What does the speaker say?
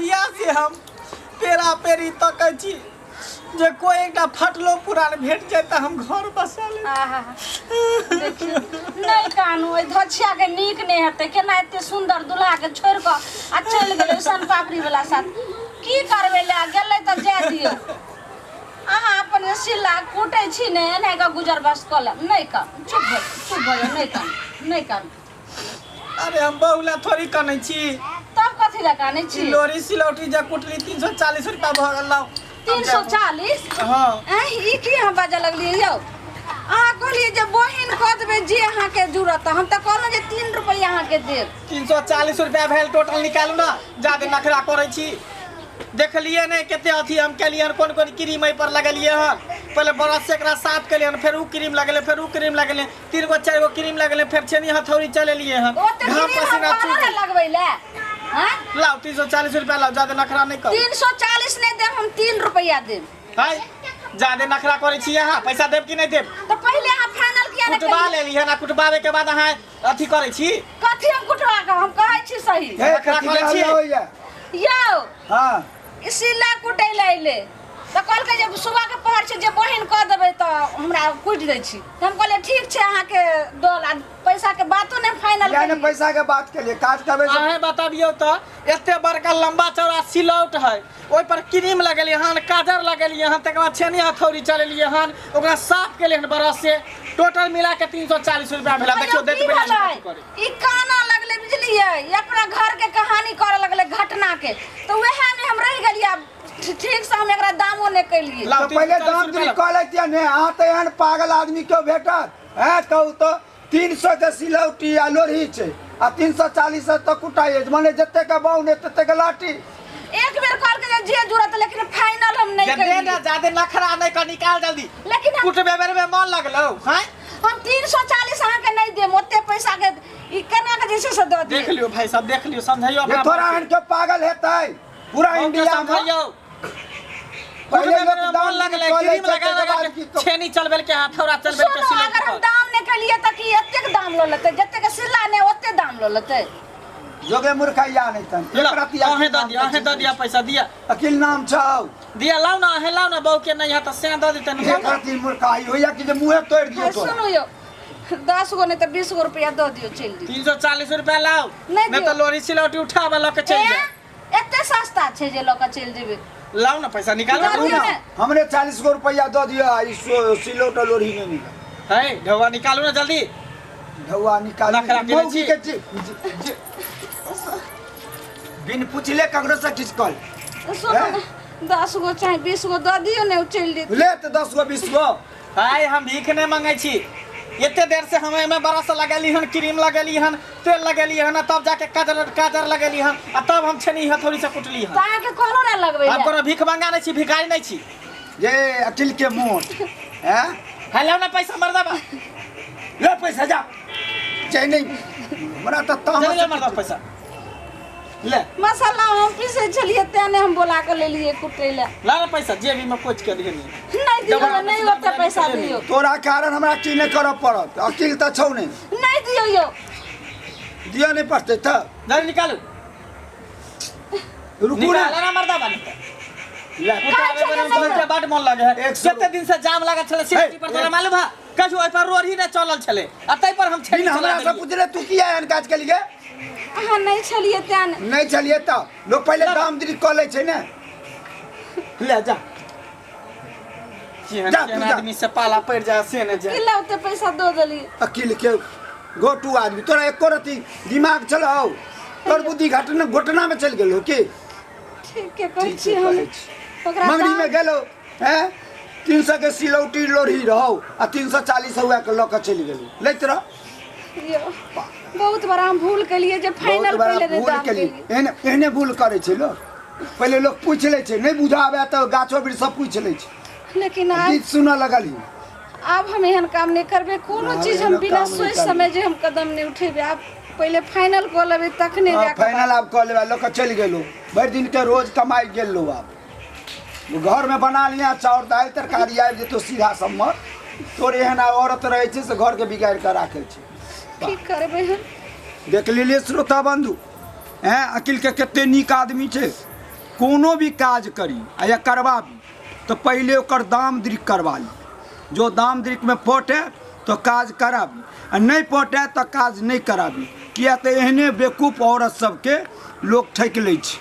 जहिया से हम पेरा पेरी तकै छी जे कोई एकटा फटलो पुरान भेट जाए त हम घर बसा ले। देखियो नहीं कानू ओइ धछिया के नीक नहीं हेतै केना एते सुंदर दुल्हा के छोड़ क आ चल गेलै सन पापड़ी वाला साथ की करबे ले गेलै त जाय दियो। अहाँ अपन सिला कूटै छी ने एने का गुजर बस कल नहीं कर चुप भऽ नहीं कर। अरे हम बहुला थोड़ी कनै छी तब कथि ला कानै छी? लोरी सिलौटी जे कुटली 340 रुपया भ गेल। 340? हां ई की हम बाजा लगली यौ? अहाँ कहलिए जे बहिन कह देबै जे अहाँ के जरूरत हम त कहलौ जे 3 रुपया अहाँ के देब। 340 रुपया भेल टोटल निकालू ना जादे नखरा करै छी। देखलिए नहीं केते अथी हम केलियन कोन क्रीम एहि पर लगलिए हन पहले ब्रश से एकरा साफ केलियन फिर उ क्रीम लगले फिर उ क्रीम लगले 3 गो 4 गो क्रीम लगले फिर छेनी हथौड़ी चलेलिए हन घाम पसीना छूट लगबै ले। हां लाओ 340 रुपया लाओ जादे नखरा नहीं कर। 340 नहीं देब हम 3 रुपया देब। हाय जादे नखरा करै छी अहाँ पैसा देब कि नहीं देब? तो पहले अहाँ फाइनल किया नहीं कुटबा लेली हन आ कुटबावे के बाद अहाँ अथी करै छी कथि हम कुटबा के हम कहै छी सही नखरा करै छी यौ। हां सिला कुटै लैले त कहल के जे सुबह के पहर छै जे बहिन कह देबै त हमरा कुट दै छी। हम कहले ठीक छै अहाँ के दोल पैसा के बातो नहीं फाइनल यानी पैसा के बात के लिए काज करबे अहे बताबियो त एते बड़का लंबा चौड़ा सिलौट है ओइ पर क्रीम लगलिए हन काजर लगलिए हन तकर बाद छेनी हथौड़ी चलेलिए हन ओकरा साफ केलिए हन ब्रश से टोटल मिला के 340 रुपया भेला। देखियो देत बेला ई काना लगले बुझलिए अपना घर के कहानी करे लगले घटना के तो वहे में हम रह गेलिए ठीक से हम एकरा दामो ने कलिए। तो पहले दाम दी कह लेतिए ने आ त एहन पागल आदमी क्यों भेटत है कहू तो 300 के सिलौटी आ लोरही छै आ 340 से तो कुटाई माने जत्ते के बाउन तत्ते के लाठी एक बेर कॉल के जे जरूरत लेकिन फाइनल हम नहीं करिए ना ज्यादा नखरा नहीं कर निकाल जल्दी लेकिन कुटबे बेर में मन लगलो हैं हम 340 अहाँ के नहीं देम ओते पैसा के ई केना के जैसे से दे देख लियो भाई साहब देख लियो समझाइयो अपना थोड़ा हन के पागल हेतै पूरा इंडिया में पहले मन लगले क्रीम लगा छेनी चलबेल के हथौड़ा चलबेल के सिलौट अगर हम दाम ने के लिए त की एते दाम ल लेते जत्ते के सिला ने ओते दाम ल लेते जोगे मूर्खैया नहीं तन अहे द दिया पैसा दिया अकिल नाम छौ दिया लाओ ना अहे लाओ ना बहु के नहीं है त से द देते न एकरती मूर्खाई होया कि जे मुंह तोड़ दियो तो सुनो यो 10 गो नहीं तो 20 गो रुपया दे दियो चल दियो 340 रुपया लाओ नहीं तो लोरी सिलौटी उठावा ल के चल जा एते सस्ता छै जे ल के चल जेबे लाओ ना पैसा निकालो ना हमरे 40 गो रुपया दे दियो ई सिलौट लोरी नहीं निकाल है ढवा निकालो ना जल्दी ढवा निकाल नखरा के बिन पूछले ककरो से किछ कल सुनो 10 गो चाहे 20 गो दे दियो ने चल दे ले तो 10 गो 20 गो हाय हम भीख नहीं मांगे छी एते देर से हम में बरस लगेली हन क्रीम लगेली हन तेल लगेली हन तब जाके काजर लगेली हन आ तब हम छेनी हथौड़ी से कुटली हन ता के कोनो ना लगबै हम कोनो भीख मांगा नहीं छी भिखारी नहीं छी जे अकिल के मोट हैं हेलो ना पैसा मर दबा ले पैसा जा चाहे नहीं हमरा त तामस मर दबा पैसा ले मसाला हम पीसे छलिए तेने हम बोला के ले लिए कुटै ले ला ना पैसा जेबी में कोच के दिए नहीं दियो नहीं होता पैसा दियो तोरा कारण हमरा की नहीं करऽ पड़त अकिल त छौ नहीं नहीं दियो यो दिया नहीं पड़ते त जल्दी निकालो रुकू ना ना मर दबा ले उठावे में बड मन लगे है कते दिन से जाम लगा छले सिटी पर तोरा मालूम है कछु ओइ पर रोड ही न चलल छले आ तै पर हम छेनी हमरा से पूछले तू किया एहन काज के लिए अहाँ नहीं छलिए तेन नहीं चलिए त लोग पहले दाम दी क ले छै ने ले जा केहन आदमी से पाला पड़ जा से न जा किला ओते पैसा दो देली अकिल के गोटू आदमी तोरा एको रती दिमाग चलो तोर बुद्धि घटना में चल गेलो की ठीक है कहै छी हम ओकरा मंगरी में गेलो हैं 300 के सिलौटी लोरही रहो आ 340 हुआ के लोक चल गेलो लैत रह बहुत बड़ा हम भूल के लिए जे फाइनल पहले दे दाम एहने भूल करे छै लोग पहले लोग पूछ ले छै नहीं बुझावे त गाछो वृक्ष सब पूछ ले छै लेकिन गीत सुना लगली अब हम एहन काम नहीं करबे कोनो चीज हम बिना सोच समझ हम कदम नहीं उठेबे अब पहले फाइनल क लेबे तखने जाके फाइनल आप क लेबे लोग चल गेलो भर दिन के रोज कमाई गेलो अब घर में बना लिया चाउर दाल तरकारी आबि जेतो सीधा सम्मर तोर एहन औरत रहे छै से घर के बिगाड़ के राखे छै की करबे हम देख लेलिए श्रोता बंधु हैं अकिल के कते नीक आदमी छै कोनो भी काज करी आ या करवाबी तो पहले ओकर दाम दृक करवा ली। जो दाम दृक में पटे तो काज कराबी आ नहीं पटे तो काज नहीं कराबी। किया तो एहने बेवकूफ औरत सबके लोग ठकि लै छै।